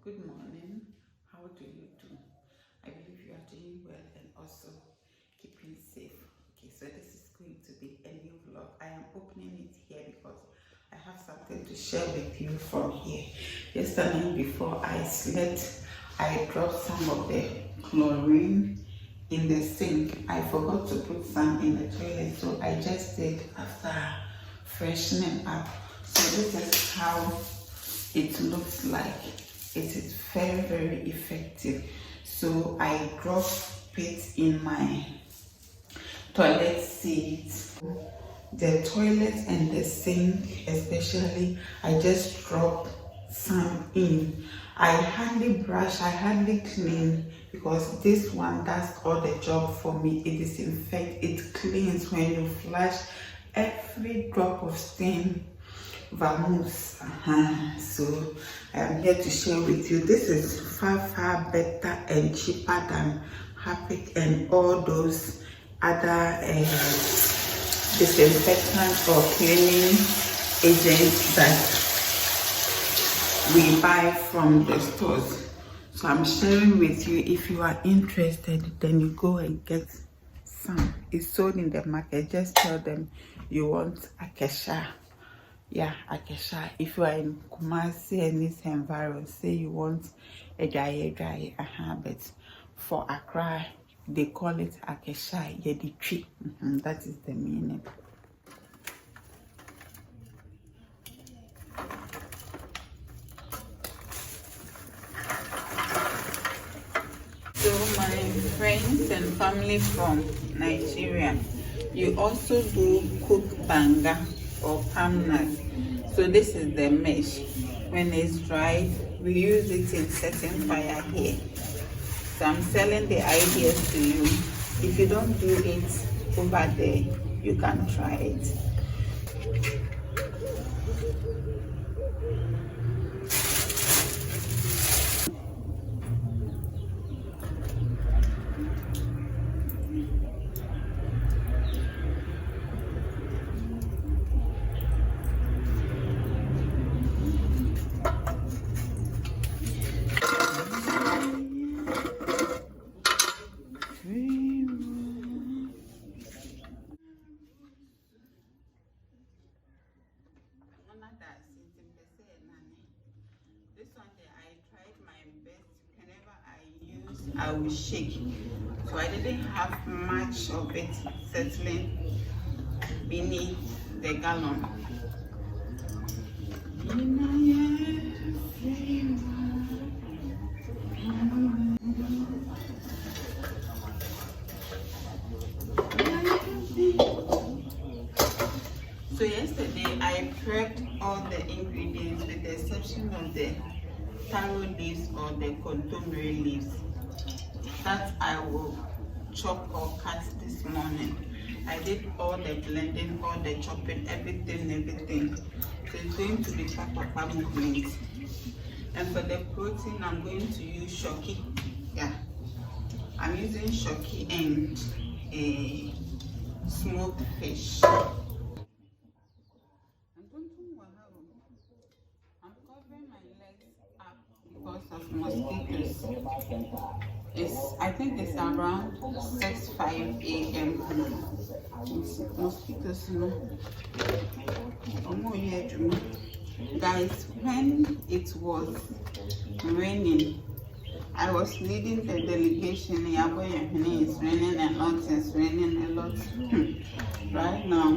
Good morning. How do you do? I believe you are doing well and also keeping safe. Okay, so this is going to be a new vlog. I am opening it here because I have something to share with you from here. Yesterday before I slept, I dropped some of the chlorine in the sink. I forgot to put some in the toilet, so I just did after freshening up. So this is how it looks like. It is very effective. So I drop it in my toilet seat, the toilet and the sink especially. I just drop some in. I hardly brush, I hardly clean, because this one does all the job for me. It disinfects, it cleans. When you flush, every drop of stain vamoose. So I am here to share with you. This is far better and cheaper than Harpic and all those other disinfectants or cleaning agents that we buy from the stores. So I'm sharing with you. If you are interested, then you go and get some. It's sold in the market. Just tell them you want Akesha. Yeah, Akesha. If you are in Kumasi and this environment, say you want a dry, but for Accra, they call it Akesha, Yedichi. That is the meaning. So my friends and family from Nigeria, you also do cook banga or palmnut. So this is the mesh. When it's dried, we use it in setting fire here. So I'm selling the ideas to you. If you don't do it over there, you can try it. This one there, I tried my best. Whenever I use, I will shake. So I didn't have much of it settling beneath the gallon. So yesterday I prepped all the ingredients with the exception of the taro leaves or the kontomire leaves that I will chop or cut this morning. I did all the blending, all the chopping, everything. So it's going to be Palmnut. And for the protein, I'm going to use shoki. Yeah, I'm using shoki and a smoked fish. I'm covering my legs up because of mosquitoes. I think it's around 6:05 a.m. Mosquitoes, guys, when it was raining, I was leading the delegation. It's raining a lot, it's raining a lot. Right now,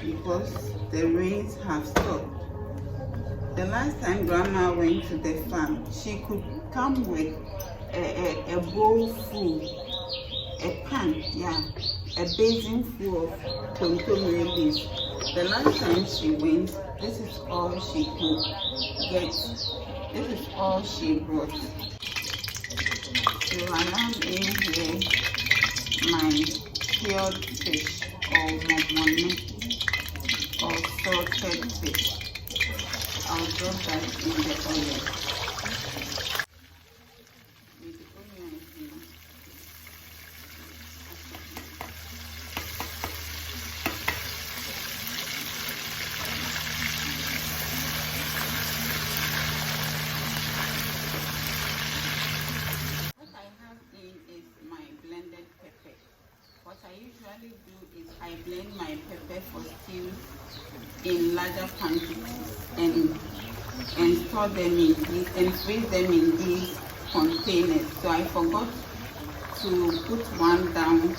because the rains have stopped. The last time Grandma went to the farm, she could come with a bowl full, a pan, a basin full of Kontomire leaves. The last time she went, this is all she could get. This is all she brought. So I am in here my cured fish or momone or salted fish. I'll drop that in the oil. With the onions, I blend my pepper for stew in larger quantities and store them in these and freeze them in these containers. So I forgot to put one down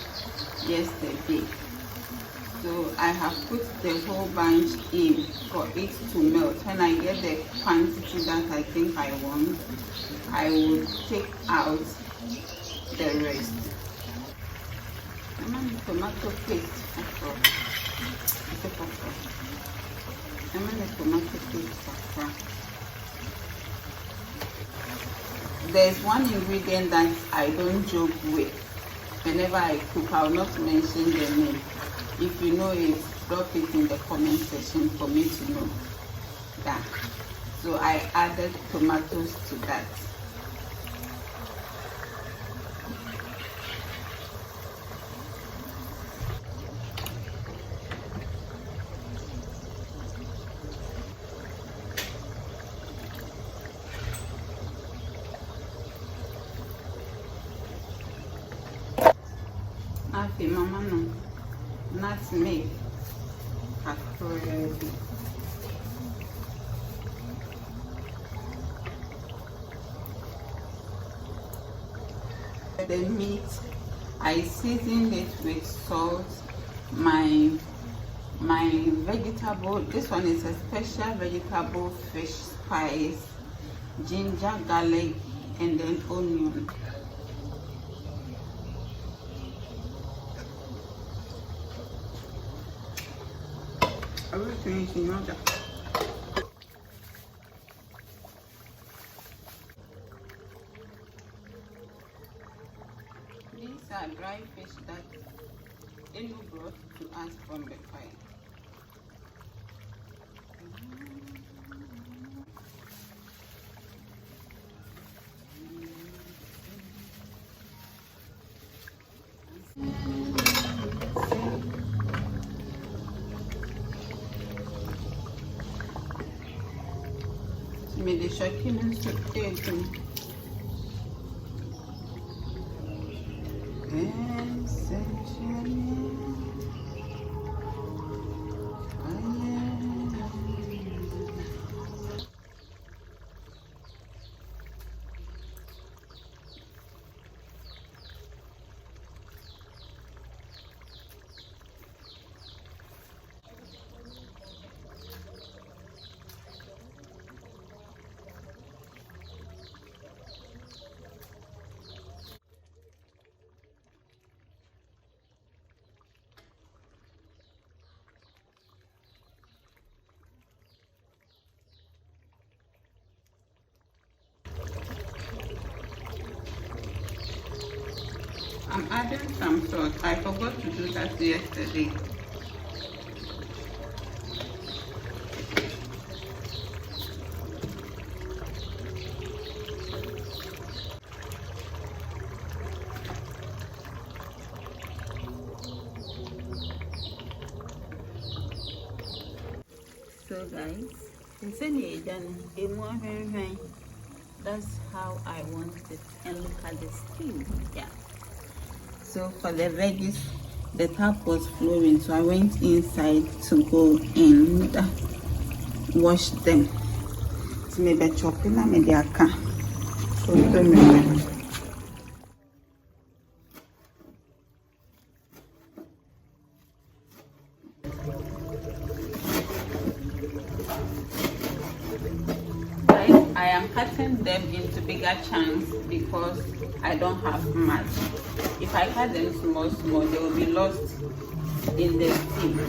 yesterday. So I have put the whole bunch in for it to melt. When I get the quantity that I think I want, I will take out the rest. I'm on the tomato paste. I'm on the tomato paste. There's one ingredient that I don't joke with. Whenever I cook, I'll not mention the name. If you know it, drop it in the comment section for me to know that. So I added tomatoes to that. Afi mama no, not me. The meat, I seasoned it with salt. My vegetable, this one is a special vegetable fish spice, ginger, garlic, and then onion. Everything is in order. These are dry fish that Enu brought to us from the fire. Mais les chacune se tête. I'm adding some salt. I forgot to do that yesterday. So guys, that's how I want it. And look at the steam. Yeah. So for the veggies, the tap was flowing, so I went inside to go and wash them. So maybe chopping them in their car. So I am cutting them into bigger chunks because I don't have much. If I cut them small, they will be lost in the steam.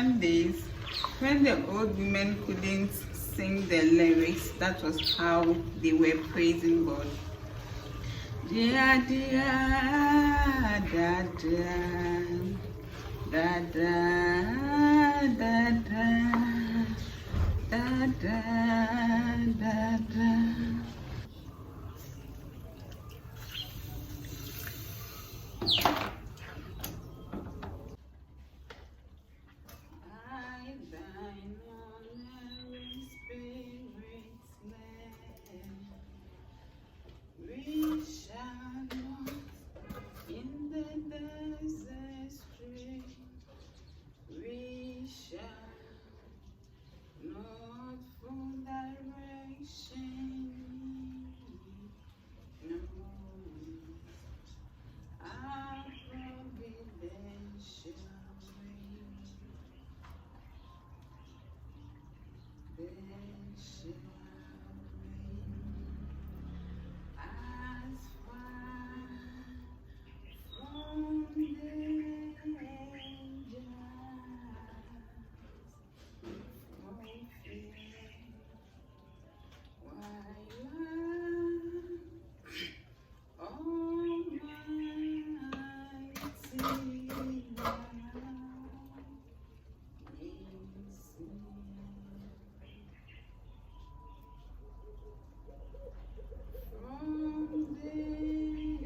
olden days, when the old women couldn't sing the lyrics, that was how they were praising God. Dia dia da da da da da da da da da. I thine honoring spirit's land, we shall not in the desert stray, we shall not for direction, no, our providential then shall reign as far from the angels of fear, while Almighty love is near. From the angels from fear,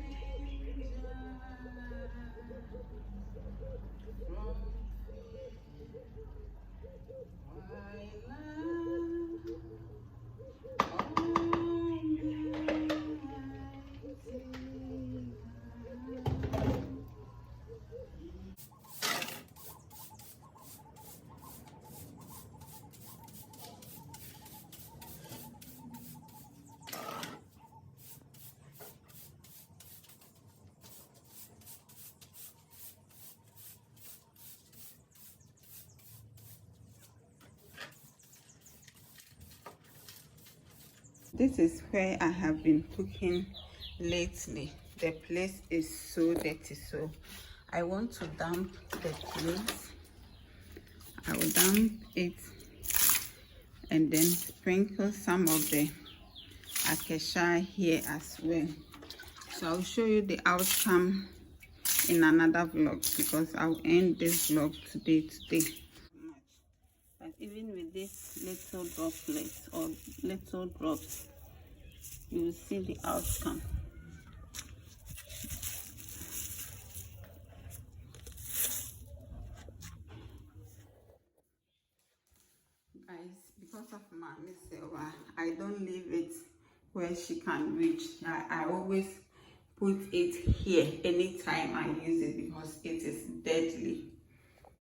This is where I have been cooking lately. The place is so dirty, so I want to damp the place. I will damp it and then sprinkle some of the acacia here as well. So I'll show you the outcome in another vlog, because I'll end this vlog today. But even with this little droplets or little drops, you will see the outcome. Guys, because of my Silva, I don't leave it where she can reach. I always put it here anytime I use it, because it is deadly.